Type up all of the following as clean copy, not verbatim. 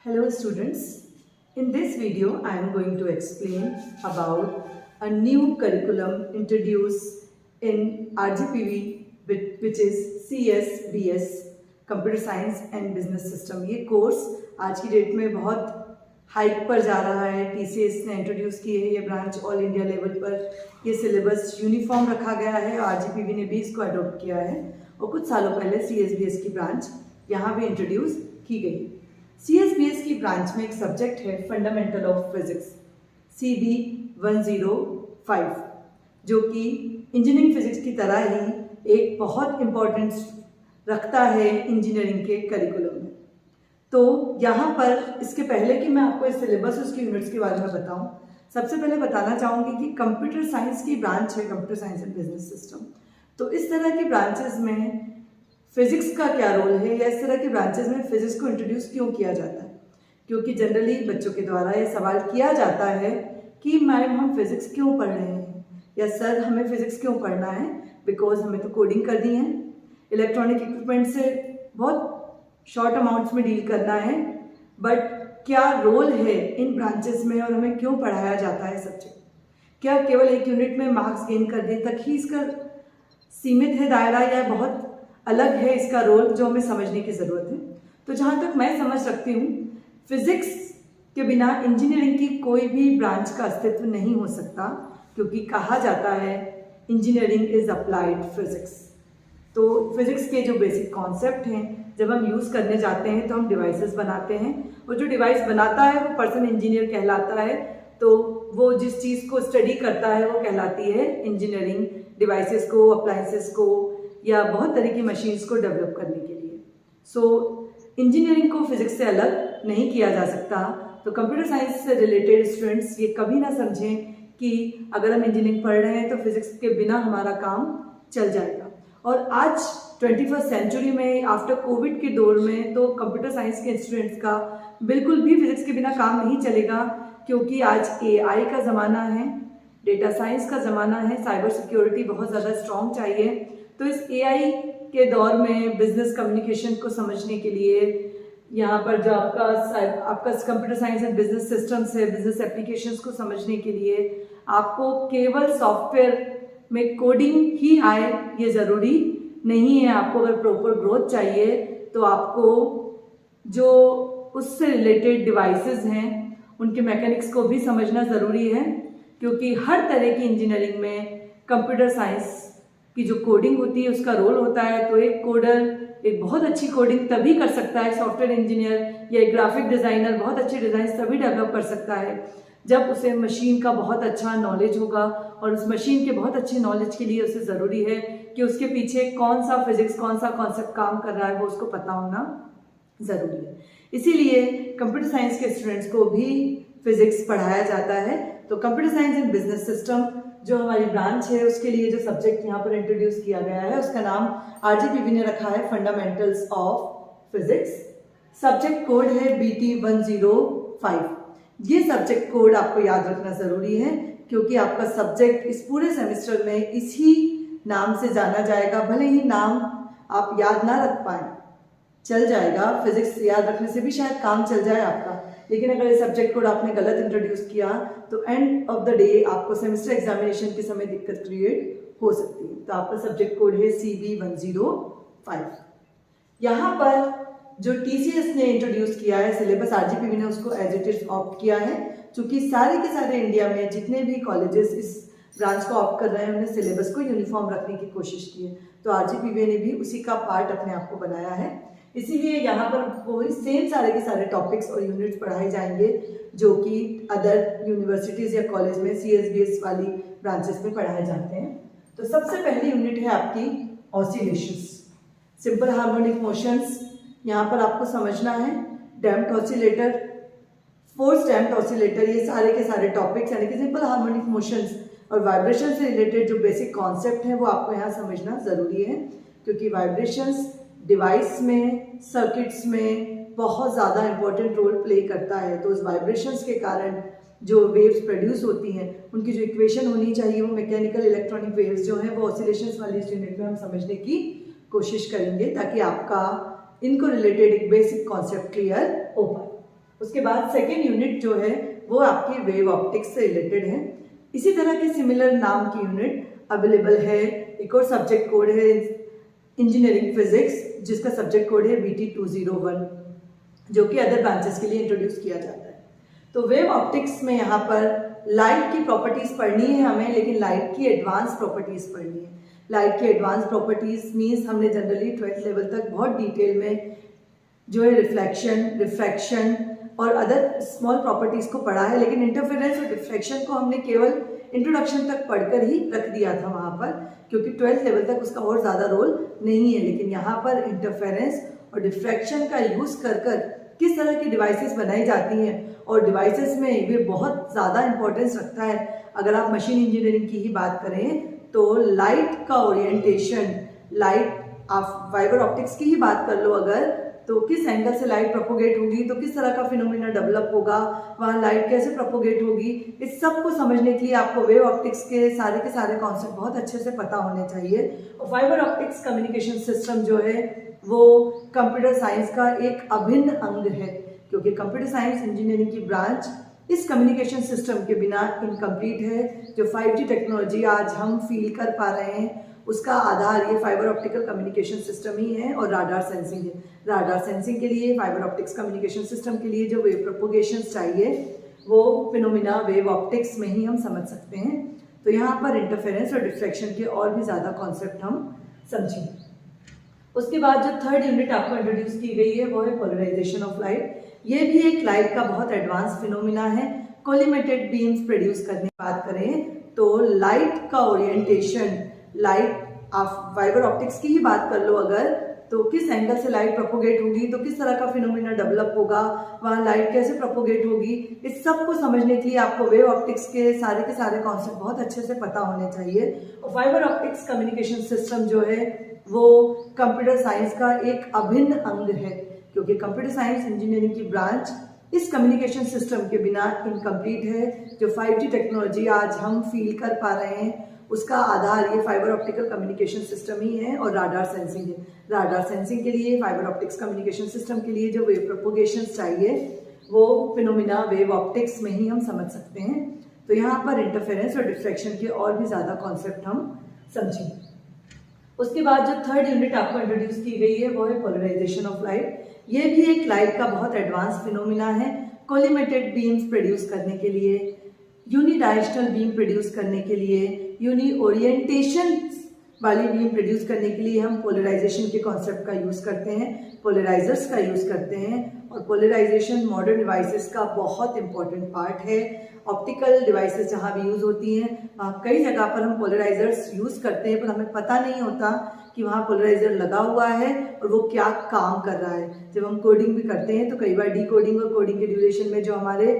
Hello students, in this video I am going to explain about a new curriculum introduced in RGPV which is CSBS Computer Science and Business System। ये course आज की date में बहुत hike पर जा रहा है। TCS ने इंट्रोड्यूस की है ये ब्रांच ऑल इंडिया लेवल पर। ये सिलेबस यूनिफॉर्म रखा गया है और RGPV ने भी इसको अडोप्ट किया है और कुछ सालों पहले CSBS की ब्रांच यहाँ भी इंट्रोड्यूस की गई। CSBS की ब्रांच में एक सब्जेक्ट है फंडामेंटल ऑफ फिजिक्स CB 105 जो कि इंजीनियरिंग फिजिक्स की तरह ही एक बहुत इम्पोर्टेंस रखता है इंजीनियरिंग के करिकुलम में। तो यहाँ पर इसके पहले कि मैं आपको इस सिलेबस उसकी यूनिट्स के बारे में बताऊँ, सबसे पहले बताना चाहूँगी कि कंप्यूटर साइंस की ब्रांच है computer science and business system. तो इस तरह की ब्रांचेस में फिजिक्स का क्या रोल है या इस तरह की ब्रांचेस में फिजिक्स को इंट्रोड्यूस क्यों किया जाता है? क्योंकि जनरली बच्चों के द्वारा ये सवाल किया जाता है कि मैम हम फिजिक्स क्यों पढ़ रहे हैं या सर हमें फिजिक्स क्यों पढ़ना है, बिकॉज हमें तो कोडिंग करनी है, इलेक्ट्रॉनिक इक्विपमेंट से बहुत शॉर्ट अमाउंट्स में डील करना है, बट क्या रोल है इन ब्रांचेस में और हमें क्यों पढ़ाया जाता है सब्जेक्ट? क्या केवल एक यूनिट में मार्क्स गेन करने तक ही इसका सीमित है दायरा या बहुत अलग है इसका रोल जो हमें समझने की ज़रूरत है? तो जहाँ तक मैं समझ सकती हूँ, फिजिक्स के बिना इंजीनियरिंग की कोई भी ब्रांच का अस्तित्व नहीं हो सकता, क्योंकि कहा जाता है इंजीनियरिंग इज़ अप्लाइड फिजिक्स। तो फिजिक्स के जो बेसिक कॉन्सेप्ट हैं जब हम यूज़ करने जाते हैं तो हम डिवाइसेस बनाते हैं और जो डिवाइस बनाता है वो पर्सन इंजीनियर कहलाता है। तो वो जिस चीज़ को स्टडी करता है वो कहलाती है इंजीनियरिंग, डिवाइसेस को, अप्लायंसेस को या बहुत तरह की मशीन्स को डेवलप करने के लिए। सो इंजीनियरिंग को फिजिक्स से अलग नहीं किया जा सकता। तो कंप्यूटर साइंस से रिलेटेड स्टूडेंट्स ये कभी ना समझें कि अगर हम इंजीनियरिंग पढ़ रहे हैं तो फिजिक्स के बिना हमारा काम चल जाएगा। और आज 21st सेंचुरी में आफ्टर कोविड के दौर में तो कंप्यूटर साइंस के स्टूडेंट्स का बिल्कुल भी फिजिक्स के बिना काम नहीं चलेगा, क्योंकि आज AI का ज़माना है, डेटा साइंस का ज़माना है, साइबर सिक्योरिटी बहुत ज़्यादा स्ट्रॉन्ग चाहिए। तो इस AI के दौर में बिजनेस कम्युनिकेशन को समझने के लिए यहाँ पर जो आपका computer science and business systems है, बिजनेस एप्लीकेशंस को समझने के लिए आपको केवल सॉफ्टवेयर में कोडिंग ही आए ये ज़रूरी नहीं है। आपको अगर प्रॉपर ग्रोथ चाहिए तो आपको जो उससे रिलेटेड डिवाइसेस हैं उनके मैकेनिक्स को भी समझना ज़रूरी है, क्योंकि हर तरह की इंजीनियरिंग में कंप्यूटर साइंस की जो कोडिंग होती है उसका रोल होता है। तो एक कोडर एक बहुत अच्छी कोडिंग तभी कर सकता है, सॉफ्टवेयर इंजीनियर या एक ग्राफिक डिज़ाइनर बहुत अच्छे डिज़ाइन तभी डेवलप कर सकता है जब उसे मशीन का बहुत अच्छा नॉलेज होगा। और उस मशीन के बहुत अच्छे नॉलेज के लिए उसे ज़रूरी है कि उसके पीछे कौन सा फिजिक्स, कौन सा कॉन्सेप्ट काम कर रहा है वो उसको पता होना ज़रूरी है। इसीलिए कंप्यूटर साइंस के स्टूडेंट्स को भी फिजिक्स पढ़ाया जाता है। तो computer science and business system जो हमारी ब्रांच है उसके लिए जो सब्जेक्ट यहाँ पर इंट्रोड्यूस किया गया है उसका नाम RGPV ने रखा है fundamentals of physics. Subject code है BT 105। ये सब्जेक्ट कोड आपको याद रखना ज़रूरी है, क्योंकि आपका सब्जेक्ट इस पूरे सेमेस्टर में इसी नाम से जाना जाएगा। भले ही नाम आप याद ना रख पाएँ, चल जाएगा, फिजिक्स याद रखने से भी शायद काम चल जाए आपका, लेकिन अगर ये सब्जेक्ट कोड आपने गलत इंट्रोड्यूस किया तो एंड ऑफ द डे आपको सेमेस्टर एग्जामिनेशन के समय दिक्कत क्रिएट हो सकती है। तो आपका सब्जेक्ट कोड है CB 105। यहाँ पर जो TCS ने इंट्रोड्यूस किया है सिलेबस, RGPV ने उसको एज इट इज ऑप्ट किया है। चूँकि सारे के सारे इंडिया में जितने भी कॉलेजेस इस ब्रांच को ऑप्ट कर रहे हैं उन्हें सिलेबस को यूनिफॉर्म रखने की कोशिश की है, तो RGPV ने भी उसी का पार्ट अपने आप को बनाया है। इसीलिए यहाँ पर वही सेम सारे के सारे टॉपिक्स और यूनिट्स पढ़ाए जाएंगे जो कि अदर यूनिवर्सिटीज़ या कॉलेज में CSBS वाली ब्रांचेस में पढ़ाए जाते हैं। तो सबसे पहली यूनिट है आपकी ऑसिलेशंस, सिंपल हार्मोनिक मोशंस। यहाँ पर आपको समझना है damped oscillator, force damped oscillator, ये सारे के सारे टॉपिक्स यानी कि सिंपल हार्मोनिक मोशंस और वाइब्रेशन से रिलेटेड जो बेसिक कॉन्सेप्ट हैं वो आपको यहाँ समझना ज़रूरी है, क्योंकि वाइब्रेशंस डिवाइस में, सर्किट्स में बहुत ज़्यादा इंपॉर्टेंट रोल प्ले करता है। तो उस वाइब्रेशंस के कारण जो वेव्स प्रोड्यूस होती हैं उनकी जो इक्वेशन होनी चाहिए वो मैकेनिकल इलेक्ट्रॉनिक वेव्स जो हैं वो ऑसिलेशंस वाली इस यूनिट में हम समझने की कोशिश करेंगे, ताकि आपका इनको रिलेटेड एक बेसिक कॉन्सेप्ट क्लियर हो पाए। उसके बाद सेकेंड यूनिट जो है वो आपकी वेव ऑप्टिक्स से रिलेटेड है। इसी तरह के सिमिलर नाम की यूनिट अवेलेबल है। एक और सब्जेक्ट कोड है इंजीनियरिंग फिजिक्स, जिसका सब्जेक्ट कोड है BT 201, जो कि अदर ब्रांचेस के लिए इंट्रोड्यूस किया जाता है। तो वेव ऑप्टिक्स में यहाँ पर लाइट की प्रॉपर्टीज पढ़नी है हमें, लेकिन लाइट की एडवांस प्रॉपर्टीज पढ़नी है। लाइट की एडवांस प्रॉपर्टीज मीन्स हमने जनरली 12th लेवल तक बहुत डिटेल में जो है रिफ्लेक्शन, रिफ्रैक्शन और अदर स्मॉल प्रॉपर्टीज को पढ़ा है, लेकिन इंटरफेरेंस और डिफ्रैक्शन को हमने केवल इंट्रोडक्शन तक पढ़कर ही रख दिया था वहाँ पर, क्योंकि 12th लेवल तक उसका और ज़्यादा रोल नहीं है। लेकिन यहाँ पर इंटरफेरेंस और डिफ्रैक्शन का यूज़ कर किस तरह की डिवाइसेस बनाई जाती हैं, और डिवाइसेस में ये बहुत ज़्यादा इंपॉर्टेंस रखता है। अगर आप मशीन इंजीनियरिंग की ही बात करें तो लाइट का ओरिएंटेशन, लाइट आप फाइबर ऑप्टिक्स की ही बात कर लो अगर, तो किस एंगल से लाइट प्रोपोगेट होगी, तो किस तरह का फिनोमेना डेवलप होगा, वहाँ लाइट कैसे प्रोपोगेट होगी, इस सब को समझने के लिए आपको वेव ऑप्टिक्स के सारे कॉन्सेप्ट बहुत अच्छे से पता होने चाहिए। और फाइबर ऑप्टिक्स कम्युनिकेशन सिस्टम जो है वो कंप्यूटर साइंस का एक अभिन्न अंग है, क्योंकि कंप्यूटर साइंस इंजीनियरिंग की ब्रांच इस कम्युनिकेशन सिस्टम के बिना इनकम्प्लीट है। जो 5G टेक्नोलॉजी आज हम फील कर पा रहे हैं उसका आधार ये फाइबर ऑप्टिकल कम्युनिकेशन सिस्टम ही है और राडार सेंसिंग है। राडार सेंसिंग के लिए, फाइबर ऑप्टिक्स कम्युनिकेशन सिस्टम के लिए जो वेव प्रोपोगेशन चाहिए वो फिनोमिना वेव ऑप्टिक्स में ही हम समझ सकते हैं। तो यहाँ पर इंटरफेरेंस और डिफ्रैक्शन के और भी ज़्यादा कॉन्सेप्ट हम समझेंगे। उसके बाद जो थर्ड यूनिट आपको इंट्रोड्यूस की गई है वो है पोलराइजेशन ऑफ लाइट। ये भी एक लाइट का बहुत एडवांस फिनोमिना है। कोलिमेटेड बीम्स प्रोड्यूस करने की बात करें तो लाइट का ओरिएंटेशन, लाइट आप फाइबर ऑप्टिक्स की ही बात कर लो अगर, तो किस एंगल से लाइट प्रोपोगेट होगी, तो किस तरह का फिनोमेना डेवलप होगा, वहाँ लाइट कैसे प्रोपोगेट होगी, इस सब को समझने के लिए आपको वेव ऑप्टिक्स के सारे कॉन्सेप्ट बहुत अच्छे से पता होने चाहिए। और फाइबर ऑप्टिक्स कम्युनिकेशन सिस्टम जो है वो कंप्यूटर साइंस का एक अभिन्न अंग है, क्योंकि कंप्यूटर साइंस इंजीनियरिंग की ब्रांच इस कम्युनिकेशन सिस्टम के बिना इनकम्प्लीट है। जो 5G टेक्नोलॉजी आज हम फील कर पा रहे हैं उसका आधार ये फाइबर ऑप्टिकल कम्युनिकेशन सिस्टम ही है और राडार सेंसिंग है। राडार सेंसिंग के लिए, फाइबर ऑप्टिक्स कम्युनिकेशन सिस्टम के लिए जो वेव प्रोपोगेशन चाहिए वो फिनोमिना वेव ऑप्टिक्स में ही हम समझ सकते हैं। तो यहाँ पर इंटरफेरेंस और डिफ्रैक्शन के और भी ज़्यादा कॉन्सेप्ट हम समझेंगे। उसके बाद जो थर्ड यूनिट आपको इंट्रोड्यूस की गई है वो है पोलराइजेशन ऑफ लाइट। ये भी एक लाइट का बहुत एडवांस फिनोमिना है। कोलिमेटेड बीम्स प्रोड्यूस करने के लिए, यूनिडायरेक्शनल बीम प्रोड्यूस करने के लिए, यूनि ओरिएंटेशन वाली बीम प्रोड्यूस करने के लिए हम पोलराइजेशन के कॉन्सेप्ट का यूज़ करते हैं, पोलराइजर्स का यूज़ करते हैं। और पोलराइजेशन मॉडर्न डिवाइसेस का बहुत इंपॉर्टेंट पार्ट है। ऑप्टिकल डिवाइसेस जहाँ भी यूज़ होती हैं वहाँ कई जगह पर हम पोलराइजर्स यूज़ करते हैं, पर हमें पता नहीं होता कि वहाँ पोलराइजर लगा हुआ है और वो क्या काम कर रहा है। जब हम कोडिंग भी करते हैं तो कई बार डीकोडिंग और कोडिंग के ड्यूरेशन में जो हमारे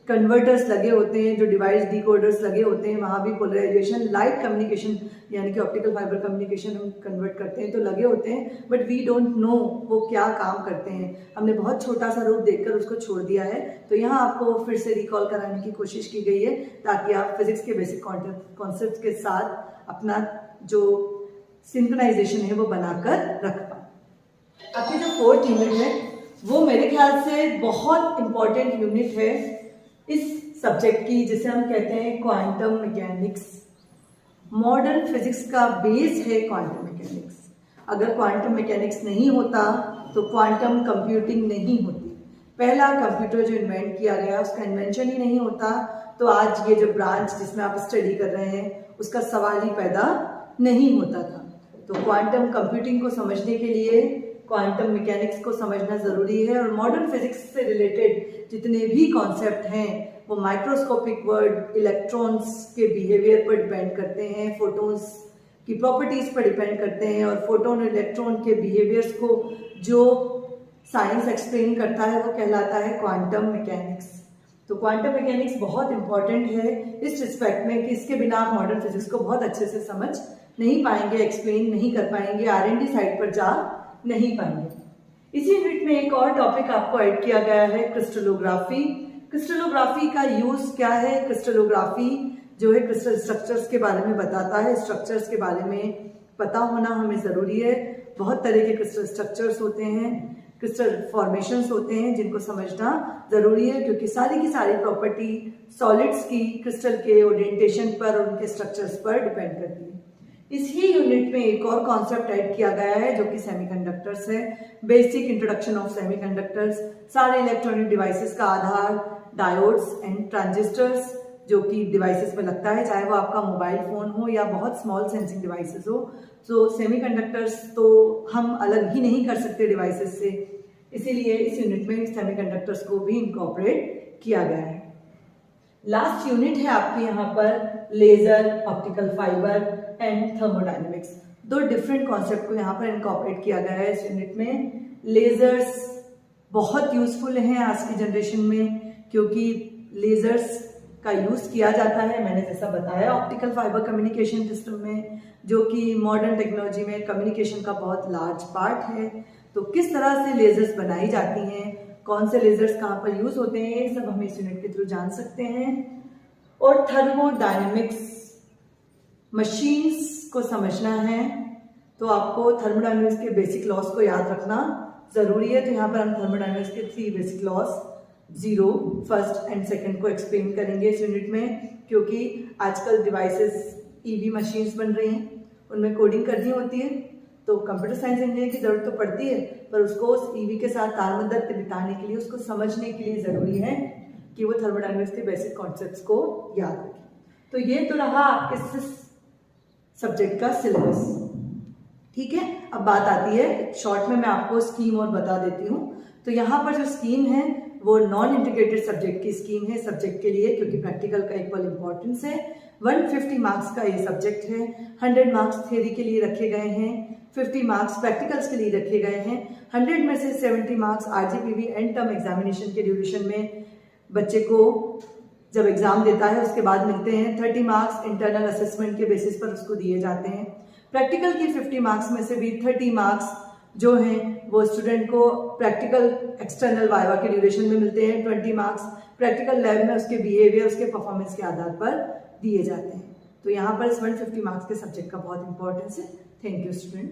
कन्वर्टर्स लगे होते हैं, जो डिवाइस डिकोडर्स लगे होते हैं, वहाँ भी पोलराइजेशन, लाइट कम्युनिकेशन यानी कि ऑप्टिकल फाइबर कम्युनिकेशन हम कन्वर्ट करते हैं तो लगे होते हैं, बट वी डोंट नो वो क्या काम करते हैं। हमने बहुत छोटा सा रूप देखकर उसको छोड़ दिया है। तो यहाँ आपको फिर से रिकॉल कराने की कोशिश की गई है ताकि आप फिजिक्स के बेसिक कॉन्सेप्ट के साथ अपना जो सिंक्रोनाइजेशन है वो बनाकर रख पाए। आपकी जो फोर्थ यूनिट है वो मेरे ख्याल से बहुत इंपॉर्टेंट यूनिट है इस सब्जेक्ट की, जिसे हम कहते हैं क्वांटम मैकेनिक्स। मॉडर्न फिजिक्स का बेस है क्वांटम मैकेनिक्स। अगर क्वांटम मैकेनिक्स नहीं होता तो क्वांटम कंप्यूटिंग नहीं होती। पहला कंप्यूटर जो इन्वेंट किया गया उसका इन्वेंशन ही नहीं होता तो आज ये जो ब्रांच जिसमें आप स्टडी कर रहे हैं उसका सवाल ही पैदा नहीं होता था। तो क्वांटम कंप्यूटिंग को समझने के लिए क्वांटम मैकेनिक्स को समझना ज़रूरी है। और मॉडर्न फिजिक्स से रिलेटेड जितने भी कॉन्सेप्ट हैं वो माइक्रोस्कोपिक वर्ल्ड, इलेक्ट्रॉन्स के बिहेवियर पर डिपेंड करते हैं, फोटॉन्स की प्रॉपर्टीज़ पर डिपेंड करते हैं। और फोटोन और इलेक्ट्रॉन के बिहेवियर्स को जो साइंस एक्सप्लेन करता है वो कहलाता है क्वांटम मैकेनिक्स। तो क्वांटम मैकेनिक्स बहुत इंपॉर्टेंट है इस रिस्पेक्ट में कि इसके बिना आप मॉडर्न फिजिक्स को बहुत अच्छे से समझ नहीं पाएंगे, एक्सप्लेन नहीं कर पाएंगे, R&D साइड पर जा नहीं पाएंगे। इसी यूनिट में एक और टॉपिक आपको ऐड किया गया है, क्रिस्टलोग्राफी। क्रिस्टलोग्राफी का यूज क्या है? क्रिस्टलोग्राफी जो है क्रिस्टल स्ट्रक्चर्स के बारे में बताता है। स्ट्रक्चर्स के बारे में पता होना हमें ज़रूरी है। बहुत तरह के क्रिस्टल स्ट्रक्चर्स होते हैं। क्रिस्टल फॉर्मेशंस होते हैं जिनको समझना ज़रूरी है, क्योंकि सारी की सारी प्रॉपर्टी सॉलिड्स की क्रिस्टल के ओरिएंटेशन पर और उनके स्ट्रक्चर्स पर डिपेंड करती है। इसी यूनिट में एक और कॉन्सेप्ट ऐड किया गया है जो कि सेमीकंडक्टर्स है। बेसिक इंट्रोडक्शन ऑफ सेमीकंडक्टर्स, सारे इलेक्ट्रॉनिक डिवाइसेस का आधार डायोड्स एंड ट्रांजिस्टर्स जो कि डिवाइसेस में लगता है, चाहे वो आपका मोबाइल फ़ोन हो या बहुत स्मॉल सेंसिंग डिवाइसेस हो। तो सेमीकंडक्टर्स तो हम अलग ही नहीं कर सकते डिवाइसेस से, इसीलिए इस यूनिट में सेमीकंडक्टर्स को भी इनकॉर्पोरेट किया गया है। लास्ट यूनिट है आपके यहाँ पर laser, optical fibre and thermodynamics. दो डिफरेंट कॉन्सेप्ट को यहाँ पर इनकॉर्पोरेट किया गया है इस यूनिट में। लेजर्स बहुत यूजफुल हैं आज की जनरेशन में, क्योंकि लेजर्स का यूज किया जाता है, मैंने जैसा बताया, ऑप्टिकल फाइबर कम्युनिकेशन सिस्टम में, जो कि मॉडर्न टेक्नोलॉजी में कम्युनिकेशन का बहुत लार्ज पार्ट है। तो किस तरह से लेजर्स बनाई जाती हैं, कौन से लेजर्स कहाँ पर यूज होते हैं, ये सब हम इस यूनिट के थ्रू जान सकते हैं। और थर्मोडायनेमिक्स, मशीन्स को समझना है तो आपको थर्मोडायनेमिक्स के बेसिक लॉस को याद रखना जरूरी है। तो यहाँ पर हम थर्मोडायनेमिक्स के 3 basic loss, 0, first and second को एक्सप्लेन करेंगे इस यूनिट में, क्योंकि आजकल डिवाइसेस ईवी मशीन्स बन रही हैं, उनमें कोडिंग करनी होती है, तो कंप्यूटर साइंस इंजीनियर की जरूरत तो पड़ती है, पर उसको उस ईवी के साथ तालमेल बिताने के लिए, उसको समझने के लिए ज़रूरी है कि वो थर्मोडायनेमिक्स के बेसिक कॉन्सेप्ट्स को याद रखें। तो ये तो रहा आपके सब्जेक्ट का सिलेबस, ठीक है। अब बात आती है, शॉर्ट में मैं आपको स्कीम और बता देती हूँ। तो यहाँ पर जो स्कीम है वो नॉन इंटीग्रेटेड सब्जेक्ट की स्कीम है सब्जेक्ट के लिए, क्योंकि प्रैक्टिकल का इक्वल इम्पोर्टेंस है। 150 मार्क्स का ये सब्जेक्ट है, 100 मार्क्स थ्योरी के लिए रखे गए हैं, 50 मार्क्स प्रैक्टिकल्स के लिए रखे गए हैं। 100 में से 70 marks RGPV and term examination के ड्यूरेशन में बच्चे को जब एग्जाम देता है उसके बाद मिलते हैं। 30 मार्क्स इंटरनल असेसमेंट के बेसिस पर उसको दिए जाते हैं। प्रैक्टिकल की 50 मार्क्स में से भी 30 मार्क्स जो हैं वो स्टूडेंट को प्रैक्टिकल एक्सटर्नल वाइवा के ड्यूरेशन में मिलते हैं। 20 मार्क्स प्रैक्टिकल लैब में उसके बिहेवियर, उसके परफॉर्मेंस के आधार पर दिए जाते हैं। तो यहाँ पर इस 150 मार्क्स के सब्जेक्ट का बहुत इंपॉर्टेंस है। Thank you student.